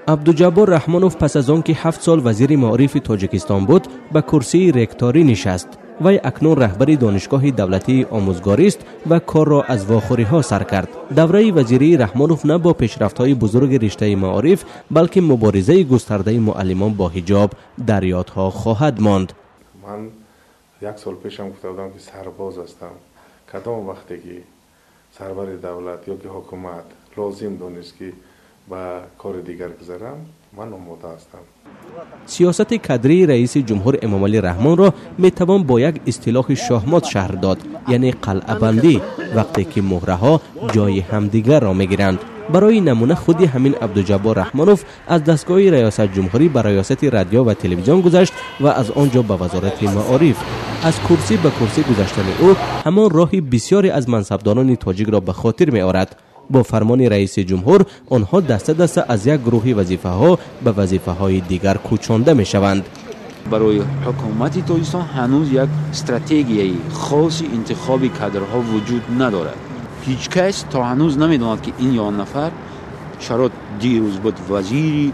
عبدالجبار رحمانوف پس از آن که 7 سال وزیر معارف تاجیکستان بود به کرسی رکتاری نشست. وی اکنون رهبر دانشگاه دولتی آموزگاری است و کار را از واخوری ها سر کرد. دوره وزیری رحمانوف نه با پیشرفت‌های بزرگ رشته معارف بلکه مبارزه گسترده معلمان با حجاب در یادها خواهد ماند. من 1 سال پیشم گفته بودم که سرباز هستم. کدام وقتی که سرور دولت یا که حکومت لازم دانست که با کار دیگر گذارم، من آماده هستم. سیاست کادری رئیس جمهور امامعلی رحمان را میتوان با یک اصطلاح شاهمات شهر داد، یعنی قلعه بندی، وقتی که مهره ها جای همدیگر را میگیرند. برای نمونه خودی همین عبدالجبار رحمانوف از دستگاه ریاست جمهوری به ریاست رادیو و تلویزیون گذشت و از آنجا به وزارت معارف. از کرسی به کرسی گذشتن او همان راهی بسیاری از منصبداران تاجیک را به خاطر می آورد. با فرمان رئیس جمهور آنها دسته دسته از یک گروه وظیفه ها به وظیفه های دیگر کوچانده می شوند. برای حکومت تاجیکستان هنوز یک استراتژی خاصی انتخاب کادرها وجود ندارد. هیچ کس تا هنوز نمیداند که این یا نفر شرط دیروز بود وزیری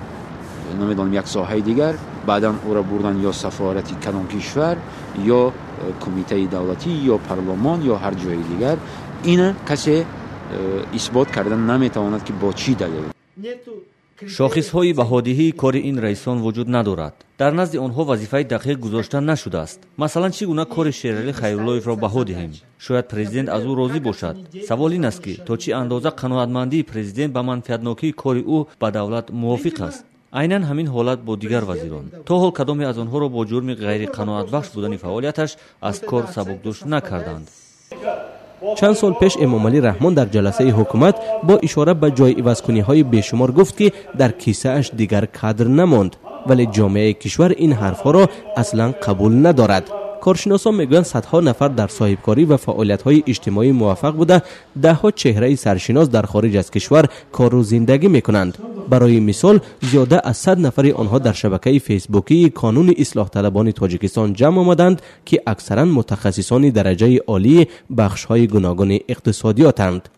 نمیدونم یک ساحه دیگر، بعدا او را بردن یا سفارتی کدام کشور یا کمیته دولتی یا پارلمان یا هر جای دیگر. این کسی اثبات کردن نمیتواند که با چی دلیل. شاخص‌های بهادیهی کار این رئیسان وجود ندارد. در نزد آنها وظیفه دقیق گذاشتن نشده است. مثلا چگونه کار شیرعلی خیراللهیف را بها دهیم؟ شاید پرزیدنت از او راضی باشد. سوال این است که تا چه اندازه قناعتمندی پرزیدنت به منفعتناکی کار او با دولت موافق است. عیناً همین حالت با دیگر وزیران. تا حال کدامی از آنها را با جرم غیر قناعت بخش بودن فعالیتش از کار سبکدوش نکردند. چند سال پیش امامعلی رحمان در جلسه حکومت با اشاره به جای عوض‌کنی‌های بیشمار گفت که در کیسه اش دیگر کادر نماند، ولی جامعه کشور این حرفها را اصلا قبول ندارد. کارشناسان میگویند صدها نفر در صاحبکاری و فعالیت‌های اجتماعی موفق بوده، ده‌ها چهره سرشناس در خارج از کشور کار و زندگی میکنند. برای مثال زیاده از 100 نفر آنها در شبکه فیسبوکی کانون اصلاح طلبان تاجیکستان جمع آمدند که اکثرا متخصصان درجه عالی بخش‌های گوناگون اقتصادیاتند.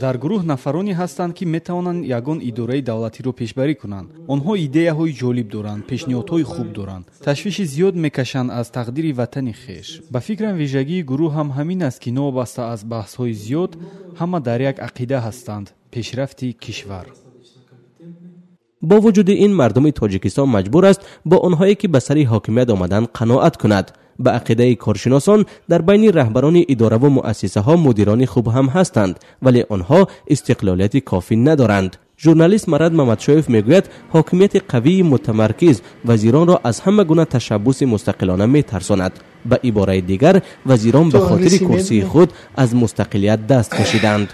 дар гурӯҳ нафароне ҳастанд ки метавонанд ягон идораи давлатиро пешбарӣ кунанд. онҳо идеяҳои ҷолиб доранд, пешниҳодҳои хуб доранд, ташвиши зиёд мекашанд аз тақдири ватани хеш. ба фикрам вижагии гурӯҳ ҳам ҳамин аст ки новобаста аз баҳсҳои зиёд ҳама дар як ақида ҳастанд: пешрафти кишвар. با وجود این مردم تاجیکستان مجبور است با آنهایی که به سر حاکمیت آمدند قناعت کند. به عقیده کارشناسان در بین رهبران اداره و مؤسسه ها مدیران خوب هم هستند، ولی آنها استقلالیت کافی ندارند. ژورنالیست مراد محمدشایف میگوید حاکمیت قوی متمرکز وزیران را از همه گونه تشبث مستقلانه میترساند. به عباره دیگر وزیران به خاطر کرسی خود از مستقلیت دست کشیدند.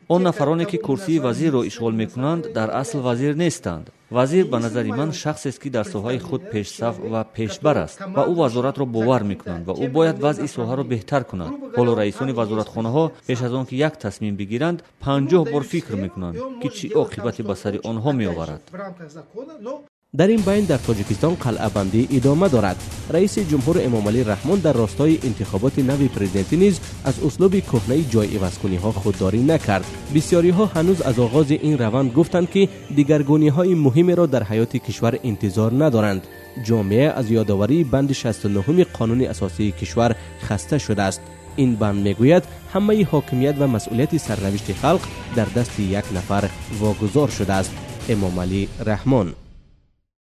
آن نفرانی که کرسی وزیر را اشغال میکنند در اصل وزیر نیستند. وزیر به نظر من شخصی است که در ساحه خود پیشصف و پیشبر است و او وزارت را باور میکنند و او باید وضع ساحه را بهتر کند. حالا رئیسان وزارتخانه ها پیش از آن که یک تصمیم بگیرند 50 بار فکر میکنند که چه عاقبتی به سر آنها میآورد. در این بین در تاجیکستان قلعه بندی ادامه دارد. رئیس جمهور امامعلی رحمان در راستای انتخابات نوی پرزیدنتی نیز از اسلوب کهنه جای عوض‌کنی ها خودداری نکرد. بسیاری ها هنوز از آغاز این روند گفتند که دیگرگونی های مهمی را در حیات کشور انتظار ندارند. جامعه از یادآوری بند 69 قانون اساسی کشور خسته شده است. این بند میگوید همه حاکمیت و مسئولیت سرنوشت خلق در دست یک نفر واگذار شده است. امامعلی رحمان.